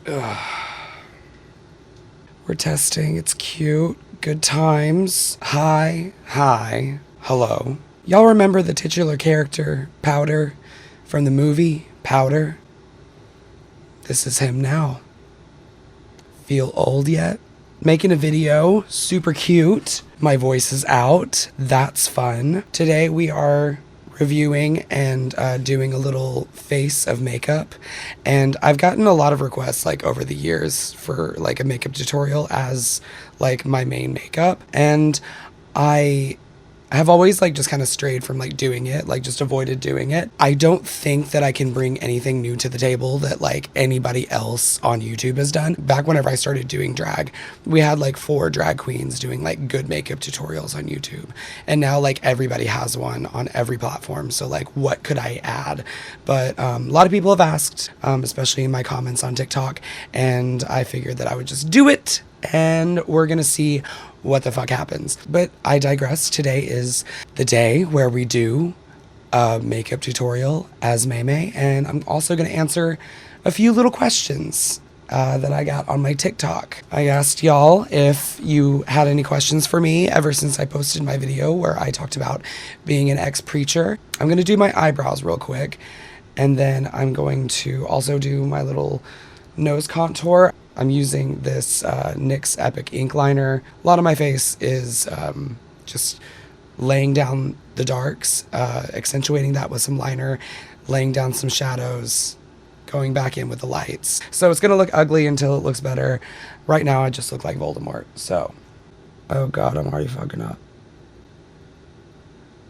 We're testing. It's cute. Good times. Hi. Hi. Hello. Y'all remember the titular character, Powder, from the movie Powder? This is him now. Feel old yet? Making a video. Super cute. My voice is out. That's fun. Today we are reviewing and doing a little face of makeup, and I've gotten a lot of requests like over the years for like a makeup tutorial as like my main makeup, and I have always like just kind of strayed from like doing it, like just avoided doing it. I don't think that I can bring anything new to the table that like anybody else on YouTube has done. Back whenever I started doing drag, we had like 4 drag queens doing like good makeup tutorials on YouTube. And now like everybody has one on every platform. So like what could I add? But a lot of people have asked, especially in my comments on TikTok, and I figured that I would just do it, and we're gonna see what the fuck happens. But I digress. Today is the day where we do a makeup tutorial as Mei, and I'm also going to answer a few little questions that I got on my TikTok. I asked y'all if you had any questions for me ever since I posted my video where I talked about being an ex-preacher. I'm going to do my eyebrows real quick, and then I'm going to also do my little nose contour. I'm using this NYX Epic ink liner. A lot of my face is just laying down the darks, accentuating that with some liner, laying down some shadows, going back in with the lights. So it's gonna look ugly until it looks better. Right now I just look like Voldemort, so. Oh God, I'm already fucking up.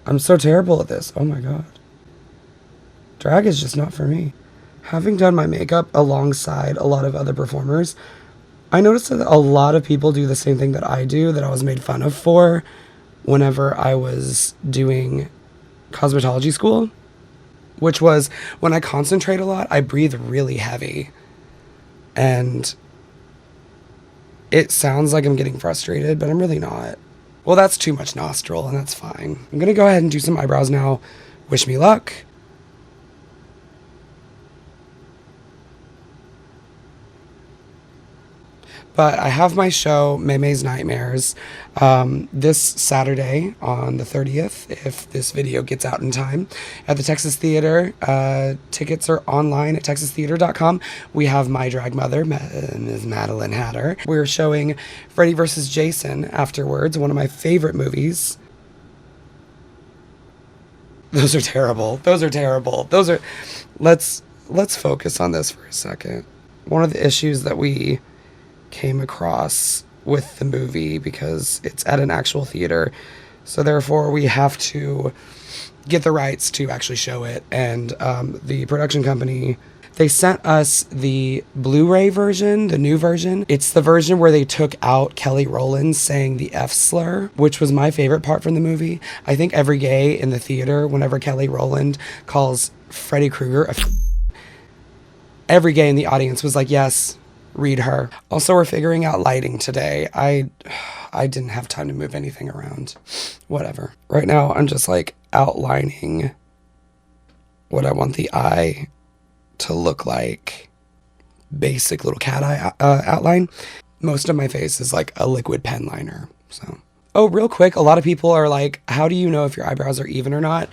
I'm so terrible at this, oh my God. Drag is just not for me. Having done my makeup alongside a lot of other performers, I noticed that a lot of people do the same thing that I do, that I was made fun of for whenever I was doing cosmetology school, which was when I concentrate a lot, I breathe really heavy. And it sounds like I'm getting frustrated, but I'm really not. Well, that's too much nostril, and that's fine. I'm gonna go ahead and do some eyebrows now. Wish me luck. But I have my show, Mei's Nightmares, this Saturday on the 30th, if this video gets out in time, at the Texas Theater. Tickets are online at texastheater.com. We have my drag mother, Ms. Madeline Hatter. We're showing Freddy vs. Jason afterwards, one of my favorite movies. Those are terrible. Those are terrible. Those are... Let's focus on this for a second. One of the issues that we came across with the movie, because it's at an actual theater, so therefore we have to get the rights to actually show it, and the production company, they sent us the Blu-ray version, the new version. It's the version where they took out Kelly Rowland saying the F slur, which was my favorite part from the movie. I think every gay in the theater, whenever Kelly Rowland calls Freddy Krueger every gay in the audience was like, yes, read her. Also, we're figuring out lighting today. I didn't have time to move anything around. Whatever. Right now, I'm just like outlining what I want the eye to look like. Basic little cat eye outline. Most of my face is like a liquid pen liner, so. Oh, real quick, a lot of people are like, how do you know if your eyebrows are even or not?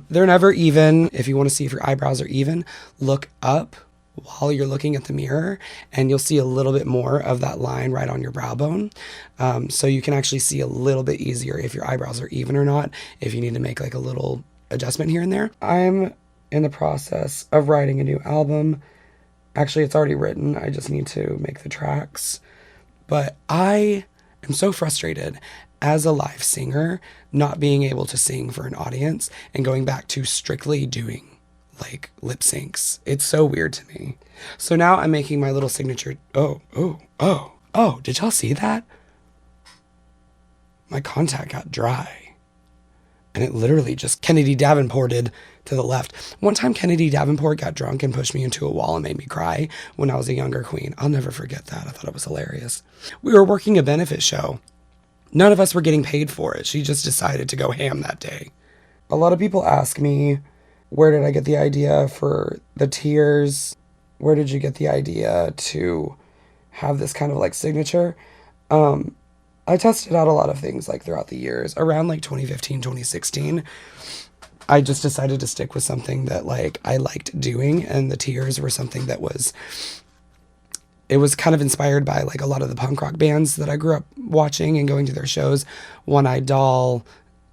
They're never even. If you want to see if your eyebrows are even, look up while you're looking at the mirror, and you'll see a little bit more of that line right on your brow bone. So you can actually see a little bit easier if your eyebrows are even or not, if you need to make like a little adjustment here and there. I'm in the process of writing a new album. Actually, it's already written. I just need to make the tracks. But I am so frustrated as a live singer, not being able to sing for an audience and going back to strictly doing like lip syncs. It's so weird to me. So now I'm making my little signature. Oh, did y'all see that? My contact got dry. And it literally just Kennedy Davenported to the left. One time Kennedy Davenport got drunk and pushed me into a wall and made me cry when I was a younger queen. I'll never forget that. I thought it was hilarious. We were working a benefit show. None of us were getting paid for it. She just decided to go ham that day. A lot of people ask me, where did I get the idea for the tears? where did you get the idea to have this kind of like signature? I tested out a lot of things like throughout the years. Around like 2015, 2016, I just decided to stick with something that like I liked doing, and the tears were something that was, it was kind of inspired by like a lot of the punk rock bands that I grew up watching and going to their shows, One Eyed Doll,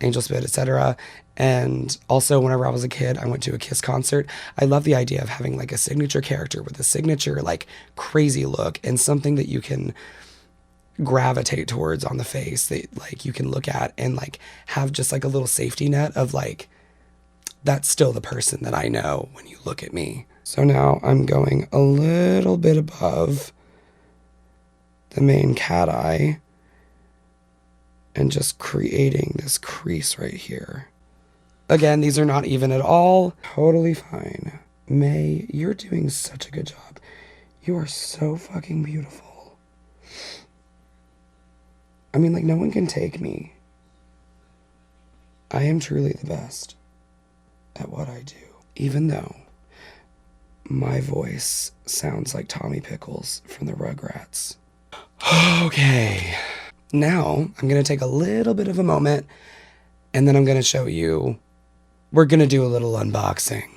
Angel Spit, etc. And also whenever I was a kid, I went to a Kiss concert. I love the idea of having like a signature character with a signature like crazy look and something that you can gravitate towards on the face that like you can look at and like have just like a little safety net of like, that's still the person that I know when you look at me. So now I'm going a little bit above the main cat eye and just creating this crease right here. Again, these are not even at all. Totally fine. May, you're doing such a good job. You are so fucking beautiful. I mean, like, no one can take me. I am truly the best at what I do, even though my voice sounds like Tommy Pickles from the Rugrats. Okay, now I'm gonna take a little bit of a moment and then I'm gonna show you, we're gonna do a little unboxing.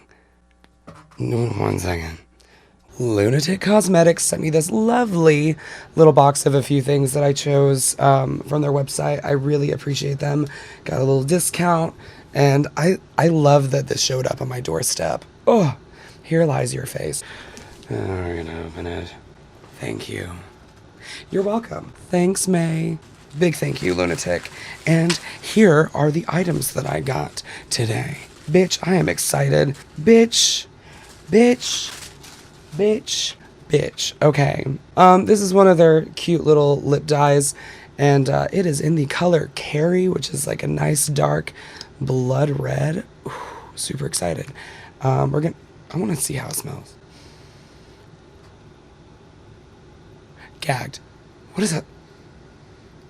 One second. LunaTick Cosmetics sent me this lovely little box of a few things that I chose from their website. I really appreciate them. Got a little discount, and I love that this showed up on my doorstep. Oh, here lies your face. We're gonna open it. Thank you. You're welcome. Thanks, May. Big thank you, LunaTick. And here are the items that I got today. Bitch, I am excited. Bitch. Okay. This is one of their cute little lip dyes, and it is in the color Carry, which is like a nice dark blood red. Ooh, super excited. I want to see how it smells. Gagged. What is that?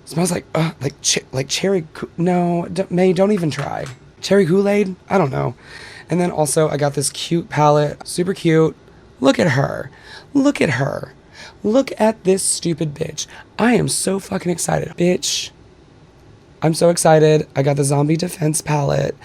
It smells like cherry. No, May, don't even try. Cherry Kool-Aid? I don't know. And then also I got this cute palette, super cute. Look at her. Look at her. Look at this stupid bitch. I am so fucking excited. Bitch. I'm so excited. I got the Zombie Defense palette.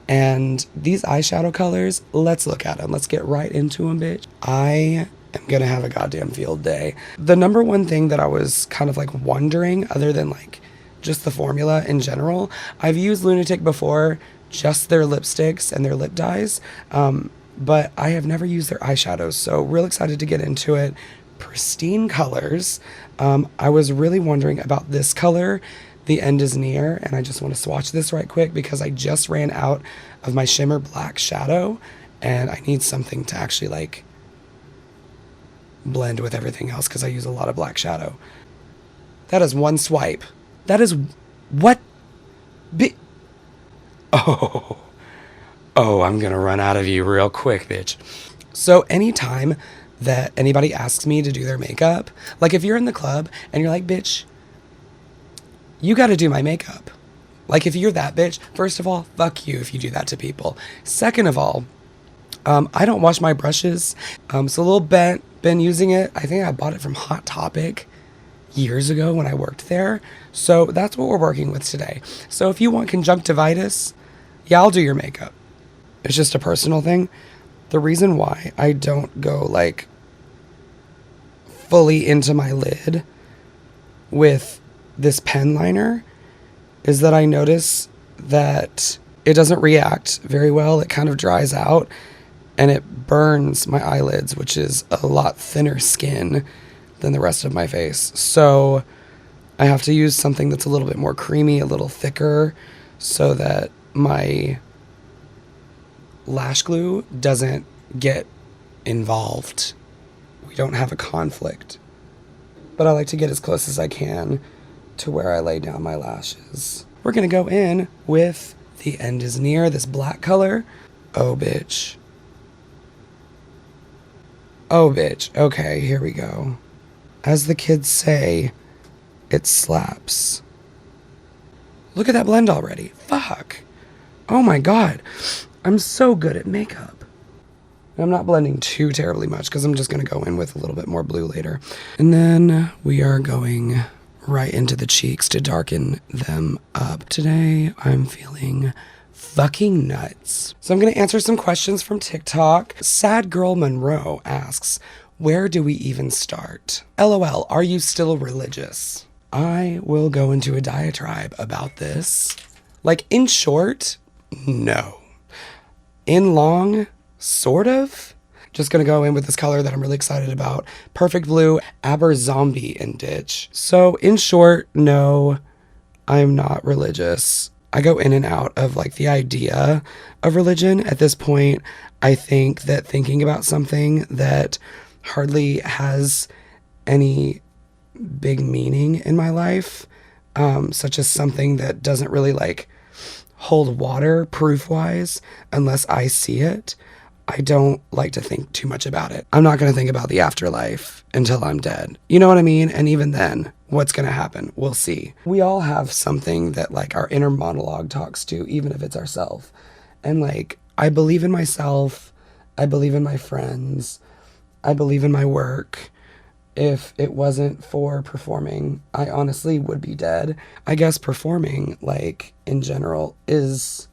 And these eyeshadow colors, let's look at them. Let's get right into them, bitch. I am gonna have a goddamn field day. The number one thing that I was kind of like wondering, other than like just the formula in general, I've used LunaTick before, just their lipsticks and their lip dyes, but I have never used their eyeshadows, so real excited to get into it. Pristine colors. I was really wondering about this color, The End Is Near, and I just want to swatch this right quick because I just ran out of my shimmer black shadow, and I need something to actually like blend with everything else because I use a lot of black shadow. That is one swipe. That is what? Oh, I'm gonna run out of you real quick, bitch. So anytime that anybody asks me to do their makeup, like if you're in the club and you're like, bitch, you gotta do my makeup. Like if you're that bitch, first of all, fuck you if you do that to people. Second of all, I don't wash my brushes. It's a little bent, been using it. I think I bought it from Hot Topic years ago when I worked there. So that's what we're working with today. So if you want conjunctivitis, yeah, I'll do your makeup. It's just a personal thing. The reason why I don't go like fully into my lid with this pen liner is that I notice that it doesn't react very well. It kind of dries out and it burns my eyelids, which is a lot thinner skin than the rest of my face. So I have to use something that's a little bit more creamy, a little thicker, so that my lash glue doesn't get involved. We don't have a conflict. But I like to get as close as I can to where I lay down my lashes. We're gonna go in with The End Is Near, this black color. Oh, bitch. Oh, bitch. Okay, here we go. As the kids say, it slaps. Look at that blend already. Fuck. Oh my god. I'm so good at makeup. I'm not blending too terribly much because I'm just going to go in with a little bit more blue later. And then we are going right into the cheeks to darken them up. Today, I'm feeling fucking nuts. So I'm going to answer some questions from TikTok. Sad Girl Monroe asks, where do we even start? LOL, are you still religious? I will go into a diatribe about this. Like, in short, no. In long, sort of. Just gonna go in with this color that I'm really excited about. Perfect Blue, Aber Zombie and Ditch. So in short, no, I'm not religious. I go in and out of like the idea of religion. At this point, I think that thinking about something that hardly has any big meaning in my life, such as something that doesn't really like hold water proof-wise unless I see it, I don't like to think too much about it. I'm not going to think about the afterlife until I'm dead. You know what I mean? And even then, what's going to happen? We'll see. We all have something that like our inner monologue talks to, even if it's ourself. And like, I believe in myself. I believe in my friends. I believe in my work. If it wasn't for performing, I honestly would be dead. I guess performing, like, in general, is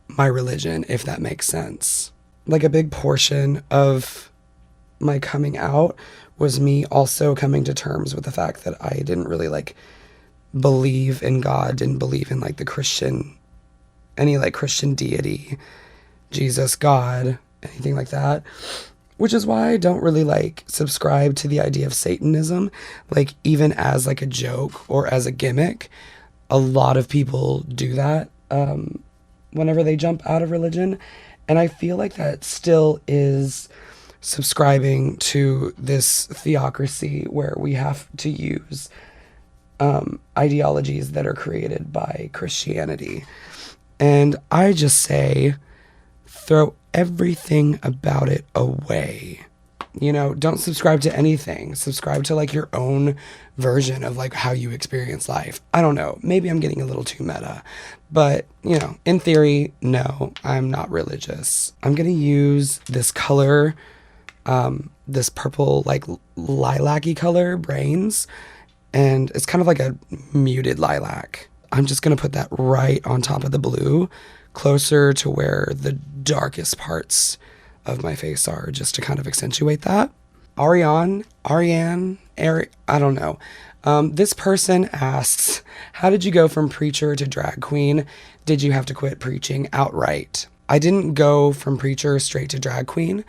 my religion, if that makes sense. Like, a big portion of my coming out was me also coming to terms with the fact that I didn't really, like, believe in God, didn't believe in, like, any, like, Christian deity, Jesus, God, anything like that. Which is why I don't really like subscribe to the idea of Satanism, like even as like a joke or as a gimmick. A lot of people do that whenever they jump out of religion. And I feel like that still is subscribing to this theocracy where we have to use ideologies that are created by Christianity. And I just say, throw everything about it away. You know, don't subscribe to anything. Subscribe to like your own version of like how you experience life. I don't know. Maybe I'm getting a little too meta, but you know, in theory, no, I'm not religious. I'm going to use this color, this purple, like lilac-y color, Brains, and it's kind of like a muted lilac. I'm just going to put that right on top of the blue, closer to where the darkest parts of my face are, just to kind of accentuate that. I don't know. This person asks, how did you go from preacher to drag queen? Did you have to quit preaching outright? I didn't go from preacher straight to drag queen.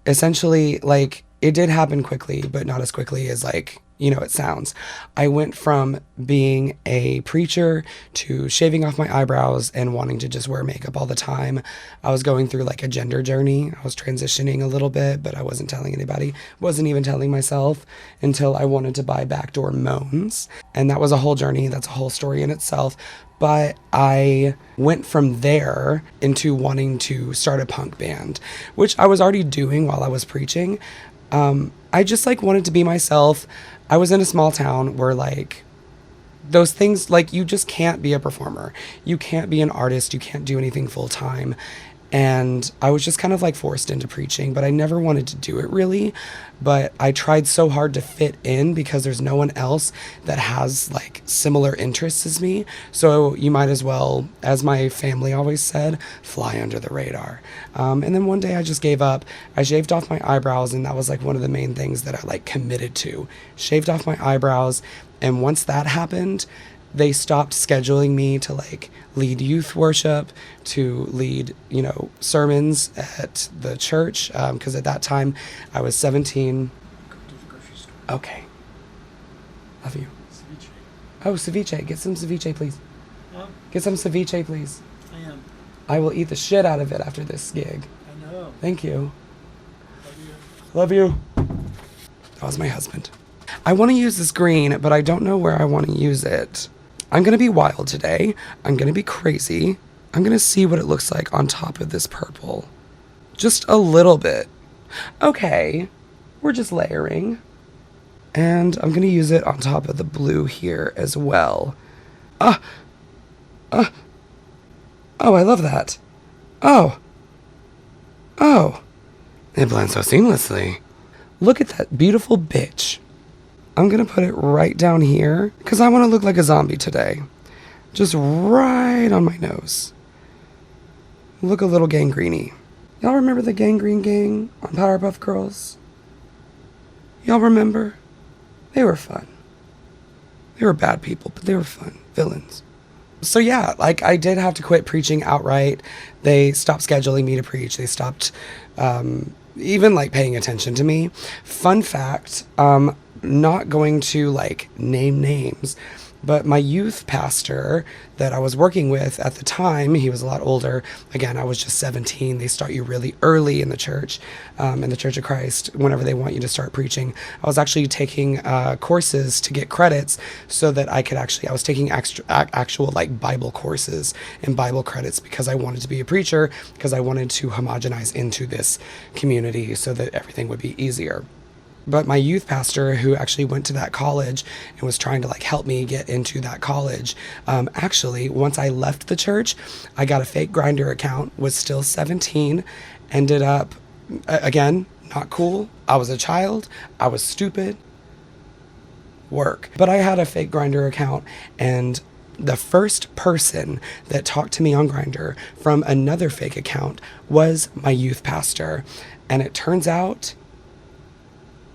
Essentially, like, it did happen quickly, but not as quickly as like, you know, it sounds. I went from being a preacher to shaving off my eyebrows and wanting to just wear makeup all the time. I was going through like a gender journey. I was transitioning a little bit, but I wasn't telling anybody. Wasn't even telling myself until I wanted to buy backdoor moans. And that was a whole journey. That's a whole story in itself. But I went from there into wanting to start a punk band, which I was already doing while I was preaching. I just like wanted to be myself. I was in a small town where like those things, like you just can't be a performer. You can't be an artist. You can't do anything full time. And I was just kind of like forced into preaching, but I never wanted to do it really. But I tried so hard to fit in because there's no one else that has like similar interests as me. So you might as well, as my family always said, fly under the radar. And then one day I just gave up. I shaved off my eyebrows, and that was like one of the main things that I like committed to. Shaved off my eyebrows. And once that happened, they stopped scheduling me to like lead youth worship, to lead, you know, sermons at the church. Because at that time I was 17. Go to the grocery store. Okay. Love you. Ceviche. Oh, ceviche. Get some ceviche, please. Huh? Get some ceviche, please. I am. I will eat the shit out of it after this gig. I know. Thank you. Love you. Love you. That was my husband. I want to use this green, but I don't know where I want to use it. I'm going to be wild today. I'm going to be crazy. I'm going to see what it looks like on top of this purple. Just a little bit. Okay. We're just layering. And I'm going to use it on top of the blue here as well. Oh, I love that. Oh. It blends so seamlessly. Look at that beautiful bitch. I'm gonna put it right down here because I want to look like a zombie today. Just right on my nose. Look a little gangreeny. Y'all remember the Gangrene Gang on Powerpuff Girls? Y'all remember? They were fun. They were bad people, but they were fun. Villains. So yeah, like I did have to quit preaching outright. They stopped scheduling me to preach. They stopped even like paying attention to me. Fun fact, not going to like name names, but my youth pastor that I was working with at the time, he was a lot older. Again, I was just 17. They start you really early in the Church of Christ, whenever they want you to start preaching. I was actually taking courses to get credits so that I was taking actual like Bible courses and Bible credits because I wanted to be a preacher, because I wanted to homogenize into this community so that everything would be easier. But my youth pastor, who actually went to that college and was trying to like help me get into that college, actually, once I left the church, I got a fake Grindr account, was still 17, ended up, again, not cool. I was a child. I was stupid. Work. But I had a fake Grindr account, and the first person that talked to me on Grindr from another fake account was my youth pastor. And it turns out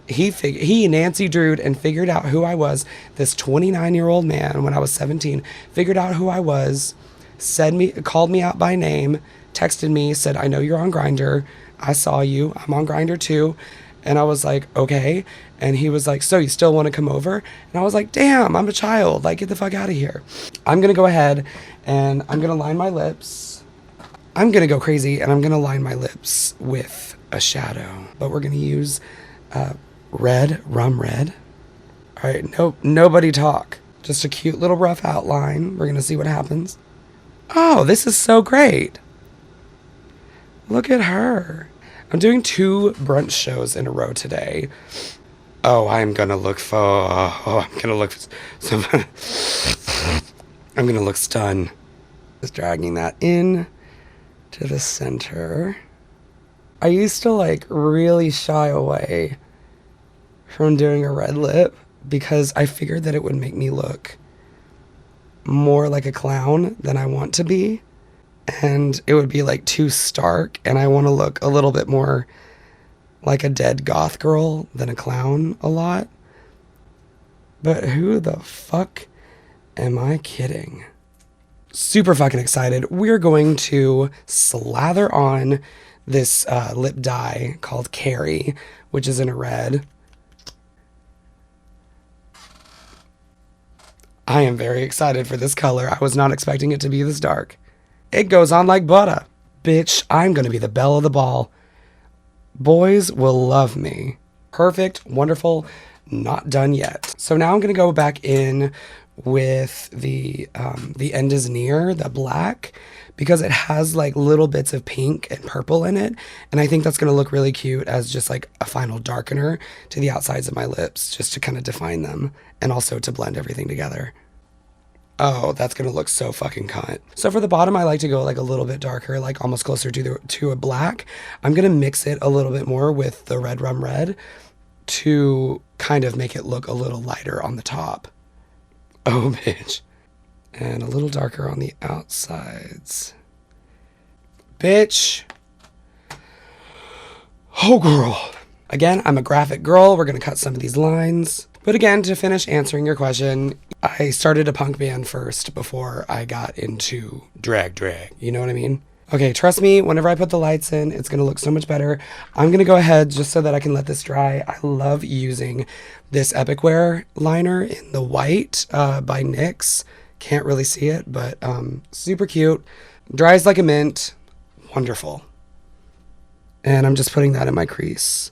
he Nancy Drewed and figured out who I was. This 29-year-old man, when I was 17, figured out who I was, called me out by name, texted me, said, "I know you're on Grindr. I saw you. I'm on Grindr too." And I was like, "Okay." And he was like, "So you still want to come over?" And I was like, "Damn, I'm a child. Like, get the fuck out of here." I'm going to go ahead and I'm going to line my lips. I'm going to go crazy and I'm going to line my lips with a shadow. But we're going to use red, rum red. All right, nobody talk. Just a cute little rough outline. We're going to see what happens. Oh, this is so great. Look at her. I'm doing 2 brunch shows in a row today. Oh, I'm going to look I'm going to look I'm going to look stunned. Just dragging that in to the center. I used to like really shy away from doing a red lip because I figured that it would make me look more like a clown than I want to be, and it would be like too stark, and I want to look a little bit more like a dead goth girl than a clown a lot. But who the fuck am I kidding? Super fucking excited. We're going to slather on this lip dye called Carrie, which is in a red. I am very excited for this color. I was not expecting it to be this dark. It goes on like butter. Bitch, I'm going to be the belle of the ball. Boys will love me. Perfect, wonderful, not done yet. So now I'm going to go back in with the end is near, the black, because it has like little bits of pink and purple in it. And I think that's going to look really cute as just like a final darkener to the outsides of my lips, just to kind of define them and also to blend everything together. Oh, that's going to look so fucking cunt. So for the bottom, I like to go like a little bit darker, like almost closer to a black. I'm going to mix it a little bit more with the red rum red to kind of make it look a little lighter on the top. Oh, bitch. And a little darker on the outsides. Bitch. Oh, girl. Again, I'm a graphic girl. We're going to cut some of these lines. But again, to finish answering your question, I started a punk band first before I got into drag. You know what I mean? Okay, trust me, whenever I put the lights in, it's going to look so much better. I'm going to go ahead just so that I can let this dry. I love using this Epic Wear liner in the white by NYX. Can't really see it, but super cute. Dries like a mint. Wonderful. And I'm just putting that in my crease,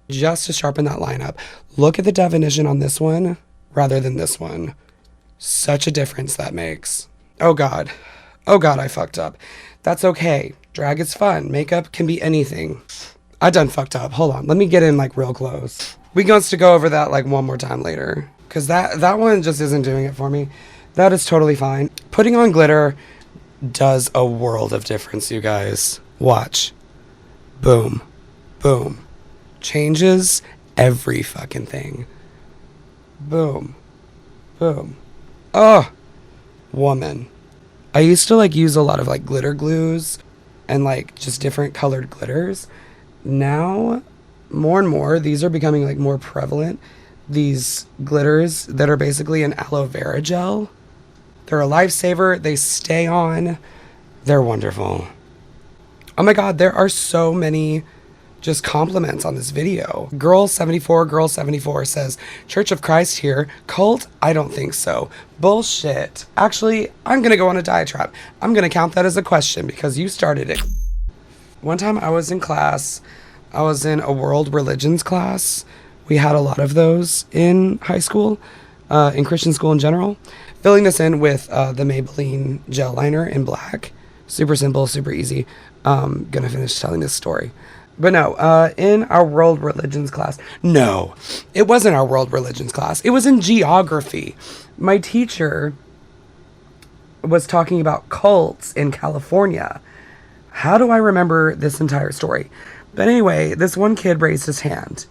just to sharpen that line up. Look at the definition on this one rather than this one. Such a difference that makes. Oh God. Oh God, I fucked up. That's okay. Drag is fun. Makeup can be anything. I done fucked up. Hold on. Let me get in like real close. We going to go over that like one more time later, because that one just isn't doing it for me. That is totally fine. Putting on glitter does a world of difference, you guys. Watch. Boom. Boom. Changes every fucking thing. Boom. Boom. Oh, woman. I used to like use a lot of like glitter glues and like just different colored glitters. Now, more and more, these are becoming like more prevalent. These glitters that are basically an aloe vera gel. They're a lifesaver. They stay on. They're wonderful. Oh my God, there are so many just compliments on this video. Girl74 says, Church of Christ here. Cult? I don't think so. Bullshit. Actually, I'm gonna go on a diatribe. I'm gonna count that as a question because you started it. One time I was in class, I was in a world religions class. We had a lot of those in high school, in Christian school in general. Filling this in with the Maybelline gel liner in black. Super simple, super easy. Gonna finish telling this story. But no, in our world religions class, no, it wasn't our world religions class. It was in geography. My teacher was talking about cults in California. How do I remember this entire story? But anyway, this one kid raised his hand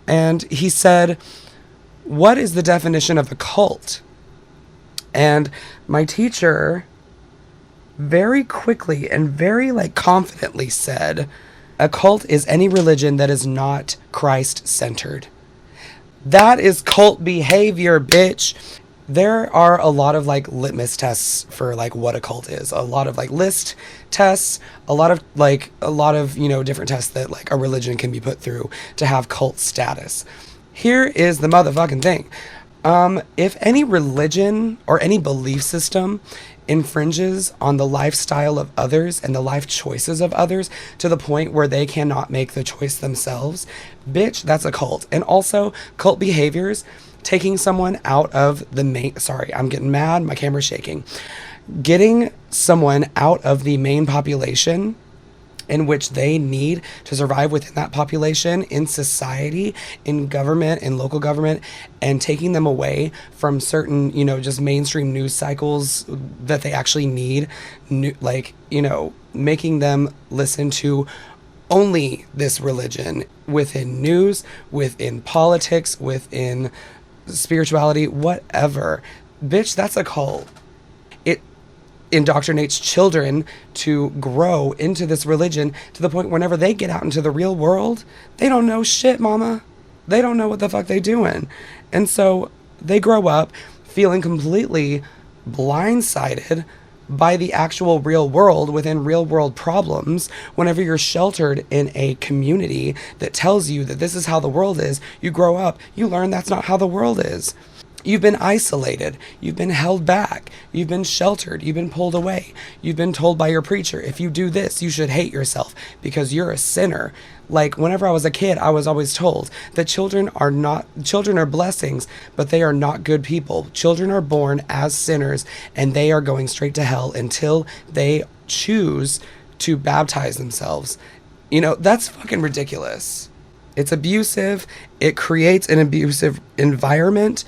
and he said, what is the definition of a cult? And my teacher very quickly and very like confidently said, a cult is any religion that is not Christ-centered. That is cult behavior, bitch. There are a lot of like litmus tests for like what a cult is. A lot of like list tests, a lot of, you know, different tests that like a religion can be put through to have cult status. Here is the motherfucking thing. If any religion or any belief system infringes on the lifestyle of others and the life choices of others to the point where they cannot make the choice themselves, bitch, that's a cult. And also cult behaviors, taking someone out of the main, sorry, I'm getting mad, my camera's shaking. Getting someone out of the main population in which they need to survive within that population, in society, in government, in local government, and taking them away from certain, you know, just mainstream news cycles that they actually need, making them listen to only this religion within news, within politics, within spirituality, whatever. Bitch, that's a cult. It indoctrinates children to grow into this religion to the point whenever they get out into the real world, they don't know shit, mama. They don't know what the fuck they doing. And so they grow up feeling completely blindsided by the actual real world within real world problems. Whenever you're sheltered in a community that tells you that this is how the world is, you grow up, you learn that's not how the world is. You've been isolated. You've been held back. You've been sheltered. You've been pulled away. You've been told by your preacher, if you do this, you should hate yourself because you're a sinner. Like, whenever I was a kid, I was always told that children are blessings, but they are not good people. Children are born as sinners, and they are going straight to hell until they choose to baptize themselves. You know, that's fucking ridiculous. It's abusive. It creates an abusive environment.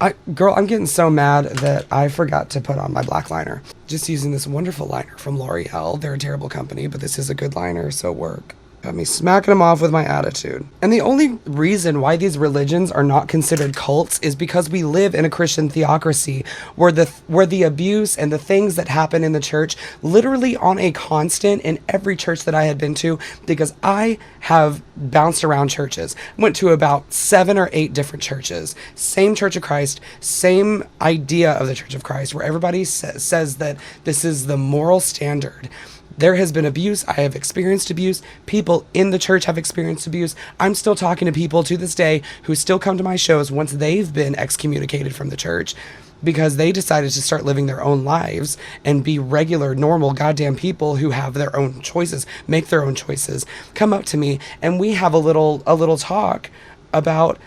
I'm getting so mad that I forgot to put on my black liner. Just using this wonderful liner from L'Oreal. They're a terrible company, but this is a good liner, so work. Got me smacking them off with my attitude. And the only reason why these religions are not considered cults is because we live in a Christian theocracy where the abuse and the things that happen in the church literally on a constant in every church that I had been to, because I have bounced around churches. Went to about 7 or 8 different churches. Same Church of Christ, same idea of the Church of Christ, where everybody says that this is the moral standard. There has been abuse. I have experienced abuse. People in the church have experienced abuse. I'm still talking to people to this day who still come to my shows once they've been excommunicated from the church because they decided to start living their own lives and be regular, normal, goddamn people who have their own choices, make their own choices, come up to me, and we have a little talk about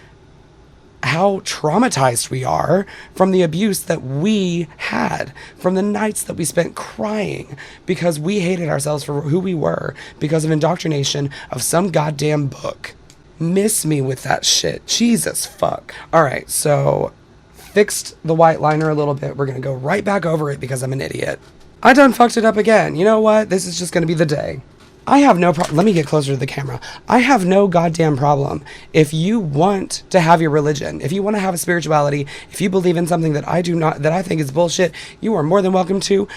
how traumatized we are from the abuse that we had, from the nights that we spent crying because we hated ourselves for who we were because of indoctrination of some goddamn book. Miss me with that shit. Jesus fuck. All right, so fixed the white liner a little bit. We're gonna go right back over it because I'm an idiot. I done fucked it up again. You know what? This is just gonna be the day. I have no problem. Let me get closer to the camera. I have no goddamn problem. If you want to have your religion, if you want to have a spirituality, if you believe in something that I do not, that I think is bullshit, you are more than welcome to.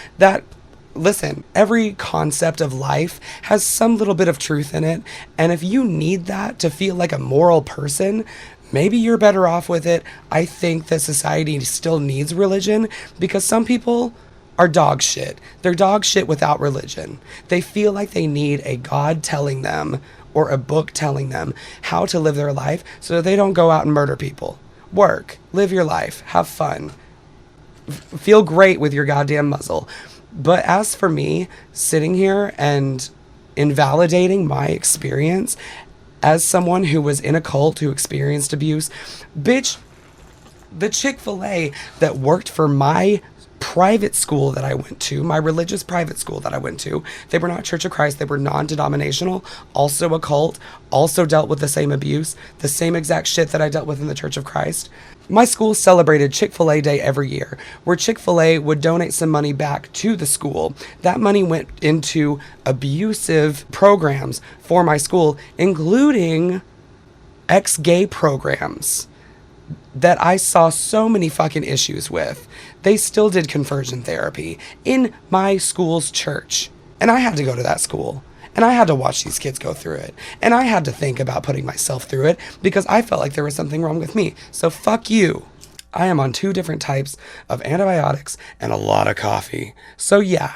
Listen, every concept of life has some little bit of truth in it. And if you need that to feel like a moral person, maybe you're better off with it. I think that society still needs religion because some people are dog shit. They're dog shit without religion. They feel like they need a God telling them or a book telling them how to live their life so that they don't go out and murder people. Work, live your life, have fun, feel great with your goddamn muzzle. But as for me, sitting here and invalidating my experience as someone who was in a cult who experienced abuse, bitch, the Chick-fil-A that worked for my private school that I went to, my religious private school that I went to, they were not Church of Christ, they were non-denominational, also a cult, also dealt with the same abuse, the same exact shit that I dealt with in the Church of Christ. My school celebrated Chick-fil-A Day every year, where Chick-fil-A would donate some money back to the school. That money went into abusive programs for my school, including ex-gay programs that I saw so many fucking issues with. They still did conversion therapy in my school's church. And I had to go to that school. And I had to watch these kids go through it. And I had to think about putting myself through it because I felt like there was something wrong with me. So fuck you. I am on 2 different types of antibiotics and a lot of coffee. So yeah,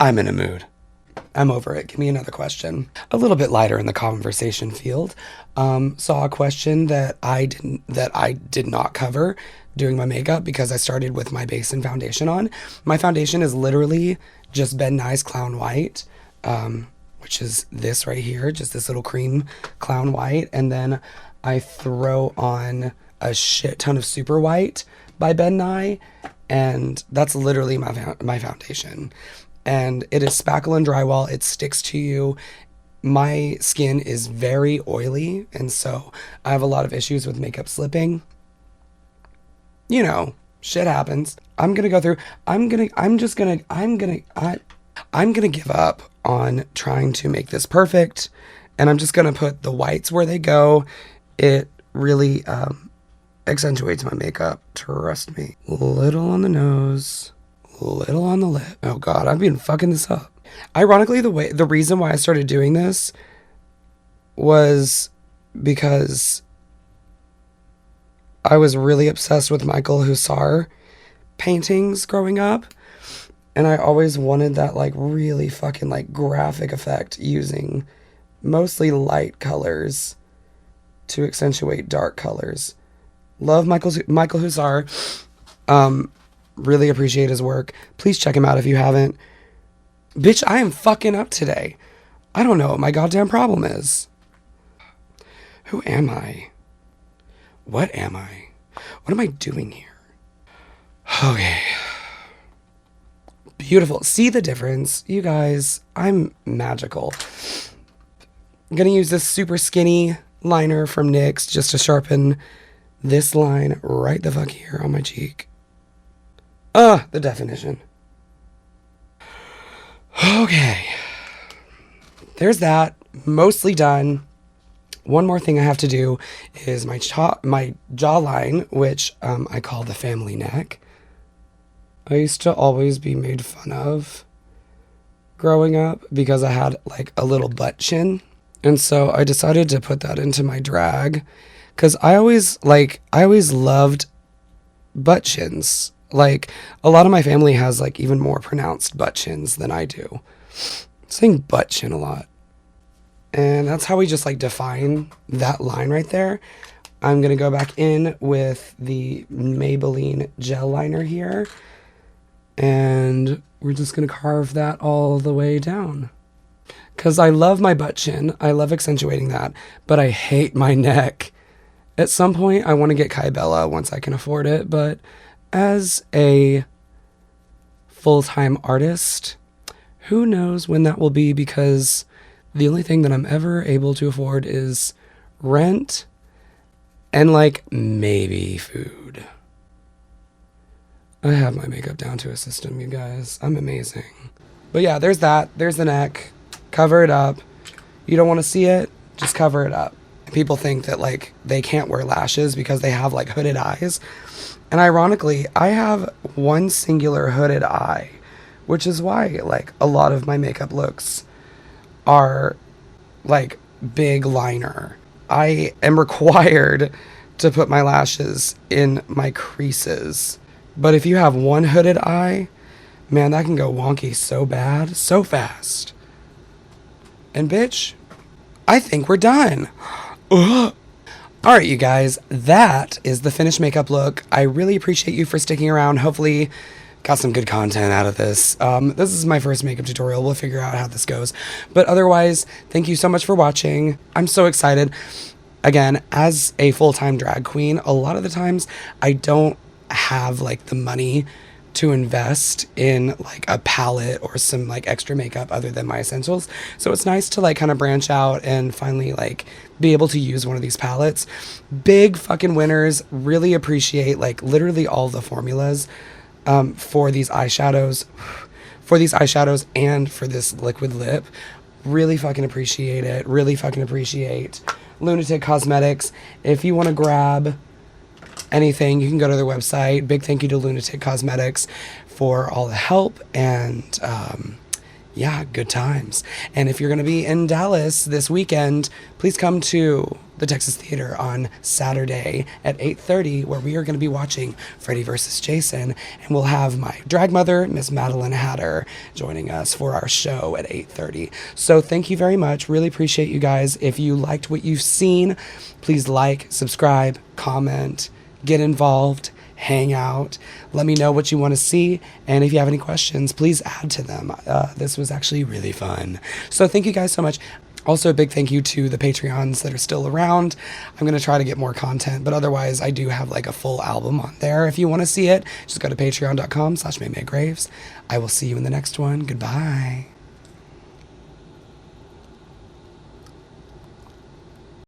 I'm in a mood. I'm over it. Give me another question. A little bit lighter in the conversation field. Saw a question that I did not cover doing my makeup because I started with my base and foundation on. My foundation is literally just Ben Nye's Clown White, which is this right here, just this little cream Clown White. And then I throw on a shit ton of Super White by Ben Nye. And that's literally my foundation. And it is spackle and drywall. It sticks to you. My skin is very oily, and so I have a lot of issues with makeup slipping. You know, shit happens. I'm gonna give up on trying to make this perfect, and I'm just gonna put the whites where they go. It really accentuates my makeup, trust me. Little on the nose. Little on the lip. Oh god, I've been fucking this up. Ironically, the reason why I started doing this was because I was really obsessed with Michael Hussar paintings growing up, and I always wanted that like really fucking like graphic effect using mostly light colors to accentuate dark colors. Love Michael Hussar. Really appreciate his work. Please check him out if you haven't. Bitch, I am fucking up today. I don't know what my goddamn problem is. Who am I? What am I? What am I doing here? Okay. Beautiful. See the difference? You guys, I'm magical. I'm gonna use this super skinny liner from NYX just to sharpen this line right the fuck here on my cheek. The definition. Okay. There's that. Mostly done. One more thing I have to do is my jawline, which I call the family neck. I used to always be made fun of growing up because I had like a little butt chin. And so I decided to put that into my drag because I always loved butt chins. Like, a lot of my family has, like, even more pronounced butt chins than I do. I'm saying butt chin a lot. And that's how we just, like, define that line right there. I'm going to go back in with the Maybelline gel liner here. And we're just going to carve that all the way down. Because I love my butt chin. I love accentuating that. But I hate my neck. At some point, I want to get Kybella once I can afford it, but as a full-time artist, who knows when that will be, because the only thing that I'm ever able to afford is rent and like maybe food. I have my makeup down to a system, you guys. I'm amazing. But yeah, there's that. There's the neck. Cover it up. You don't want to see it, just cover it up. People think that like they can't wear lashes because they have like hooded eyes. And ironically, I have one singular hooded eye, which is why like a lot of my makeup looks are like big liner. I am required to put my lashes in my creases. But if you have one hooded eye, man, that can go wonky so bad, so fast. And bitch, I think we're done. Ugh. All right, you guys, that is the finished makeup look. I really appreciate you for sticking around. Hopefully got some good content out of this. This is my first makeup tutorial. We'll figure out how this goes. But otherwise, thank you so much for watching. I'm so excited. Again, as a full-time drag queen, a lot of the times I don't have like the money to invest in like a palette or some like extra makeup other than my essentials. So it's nice to like kind of branch out and finally like be able to use one of these palettes. Big fucking winners. Really appreciate like literally all the formulas for these eyeshadows and for this liquid lip. Really fucking appreciate it. Really fucking appreciate LunaTick Cosmetics. If you want to grab anything, you can go to their website. Big thank you to LunaTick Cosmetics for all the help and yeah, good times. And if you're going to be in Dallas this weekend, please come to the Texas Theater on Saturday at 8:30, where we are going to be watching Freddy vs. Jason, and we'll have my drag mother, Miss Madeline Hatter, joining us for our show at 8:30. So thank you very much. Really appreciate you guys. If you liked what you've seen, please like, subscribe, comment, get involved, hang out, let me know what you want to see, and if you have any questions, please add to them. This was actually really fun. So thank you guys so much. Also, a big thank you to the Patreons that are still around. I'm going to try to get more content, but otherwise I do have like a full album on there. If you want to see it, just go to patreon.com/MayMayGraves. I will see you in the next one. Goodbye.